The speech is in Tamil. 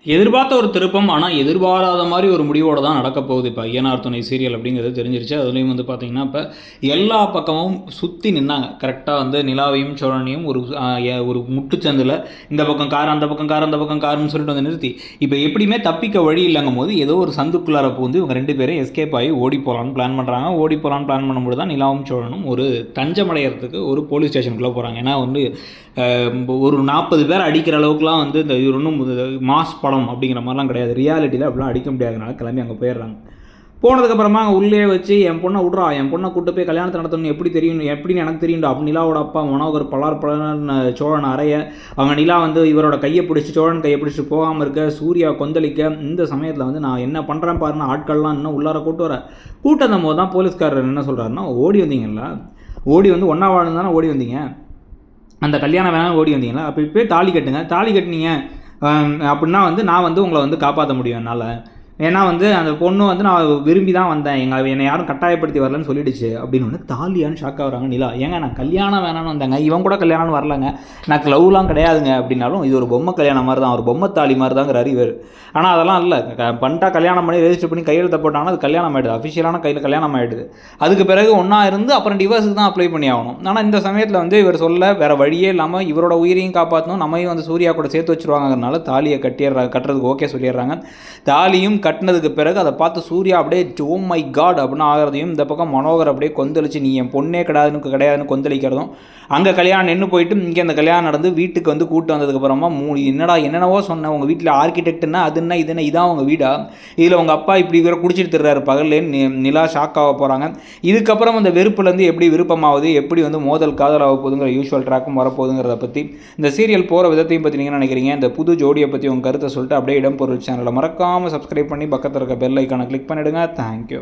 எதிர்பார்த்த ஒரு திருப்பம். ஆனால் எதிர்பாராத மாதிரி ஒரு முடிவோடு தான் நடக்க போகுது. இப்போ ஐயனார் துணை சீரியல் அப்படிங்கிறது தெரிஞ்சிருச்சு. அதுலேயும் வந்து பார்த்திங்கன்னா, இப்போ எல்லா பக்கமும் சுற்றி நின்னாங்க. கரெக்டாக வந்து நிலாவையும் சோழனையும் ஒரு முட்டுச்சந்தில் இந்த பக்கம் கார், அந்த பக்கம் கார், அந்த பக்கம் காருன்னு சொல்லிட்டு வந்து நிறுத்தி, இப்போ எப்படியுமே தப்பிக்க வழி இல்லைங்கும் போது ஏதோ ஒரு சந்துக்குள்ளார பூந்து இவங்க 2 பேரும் எஸ்கேப் ஆகி ஓடி போகலான்னு பிளான் பண்ணுறாங்க. ஓடி போகலான்னு பிளான் பண்ணும்போது தான் நிலாவும் சோழனும் ஒரு தஞ்சமடைகிறதுக்கு ஒரு போலீஸ் ஸ்டேஷனுக்குள்ளே போகிறாங்க. ஏன்னா வந்து ஒரு 40 பேர் அடிக்கிற அளவுக்குலாம் வந்து இந்த ஒன்றும் மாஸ் படம் அப்படிங்கிற மாதிரிலாம் கிடையாது. ரியாலிட்டியில் அப்படிலாம் அடிக்க முடியாதனால கிளம்பி அங்கே போயிடுறாங்க. போனதுக்கப்புறமா அங்கே உள்ளே வச்சு என் பொண்ணை விட்றா, என் பொண்ணை கூட்டு போய் கல்யாணத்தை நடத்தணும் எப்படின்னு எனக்கு தெரியும்டா அப்படின்னு நிலாவோட அப்பா மனோகர் பலர்னு சோழன் அறைய அவங்க நிலா வந்து இவரோட கையை பிடிச்சி சோழன் கையை பிடிச்சிட்டு போகாமல் இருக்க, சூர்யா கொந்தளிக்க. இந்த சமயத்தில் வந்து நான் என்ன பண்ணுறேன் பாருன்னு ஆட்கள்லாம் இன்னும் உள்ளார கூட்டு வந்த போது தான் போலீஸ்காரர் என்ன சொல்கிறாருன்னா, ஓடி வந்தீங்களா, ஓடி வந்து ஒன்றா வாழ்ந்து தானே ஓடி வந்தீங்க, அந்த கல்யாணம் வேணாலும் ஓடி வந்தீங்களா, அப்போ இப்போ தாலி கட்டுங்க, தாலி கட்டினீங்க அப்படின்னா வந்து நான் வந்து உங்களை வந்து காப்பாற்ற முடியும் என்னால். ஏன்னா வந்து அந்த பொண்ணு வந்து நான் விரும்பி தான் வந்தேன், என்னை யாரும் கட்டாயப்படுத்தி வரலன்னு சொல்லிடுச்சு அப்படின்னு ஒன்று. தாலியான்னு ஷாக் ஆகுறாங்க நிலா. ஏங்க நான் கல்யாணம் வேணான்னு வந்தேங்க, இவன் கூட கல்யாணம்னு வரலங்க, எனக்கு லவ்லாம் கிடையாதுங்க அப்படின்னாலும் இது ஒரு பொம்மை கல்யாணம் மாதிரி தான், ஒரு பொம்மை தாலி மாதிரி தாங்கிற அறிவர். ஆனால் அதெல்லாம் இல்லை, பண்ணிட்டா கல்யாணம் பண்ணி ரெஜிஸ்டர் பண்ணி கையெழுத்த போட்டாங்கன்னா அது கல்யாணம் ஆகிடுது, அஃபிஷியலான கையில் கல்யாணம் ஆகிடுது. அதுக்கு பிறகு ஒன்றா இருந்து அப்புறம் டிவோர்ஸுக்கு தான் அப்ளை பண்ணி ஆகணும். ஆனால் இந்த சமயத்தில் வந்து இவர் சொல்ல வேறு வழியே இல்லாமல் இவரோட உயிரையும் காப்பாற்றணும், நம்மையும் வந்து சூர்யா கூட சேர்த்து வச்சுருவாங்கிறதுனால தாலியை கட்டுறதுக்கு ஓகே சொல்லிடுறாங்க. தாலியும் கட்டினதுக்கு பிறகு அதை பார்த்து சூர்யா அப்படியே ஓ மை காட் அப்படின்னு ஆகிறதையும், இந்த பக்கம் மனோகர் அப்படியே கொந்தளிச்சு நீ என் பொண்ணே கிடையாதுன்னு கொந்தளிக்கிறதும், அங்கே கல்யாணம் நின்று போயிட்டு இங்கே அந்த கல்யாணம் நடந்து வீட்டுக்கு வந்து கூட்டு வந்ததுக்கப்புறமா என்னென்னவோ சொன்னேன், உங்கள் வீட்டில் ஆர்கிடெக்ட்னா அதுன்னா இதுன்னா இதான் உங்கள் வீடா, இதில் உங்கள் அப்பா இப்படி வேறு குடிச்சிட்டு தர்றாரு பகல்லேன்னு நிலா ஷாக் ஆக போகிறாங்க. இதுக்கப்புறம் அந்த வெறுப்புலேருந்து எப்படி விருப்பமாகுது, எப்படி வந்து மோதல் காதல் ஆக போகுதுங்கிற யூஸ்வல் ட்ராக்கும் வரப்போகுதுங்கிறத பற்றி, இந்த சீரியல் போகிற விதத்தையும் பற்றி நீங்கள் நினைக்கிறீங்க, இந்த புது ஜோடியை பற்றி உங்கள் கருத்தை சொல்லிட்டு அப்படியே இடம்பொருள் சேனலை மறக்காமல் சப்ஸ்கிரைப் பண்ணி பக்கத்தில் இருக்க பெல் ஐக்கானை கிளிக் பண்ணிவிடுங்க. தேங்க்யூ.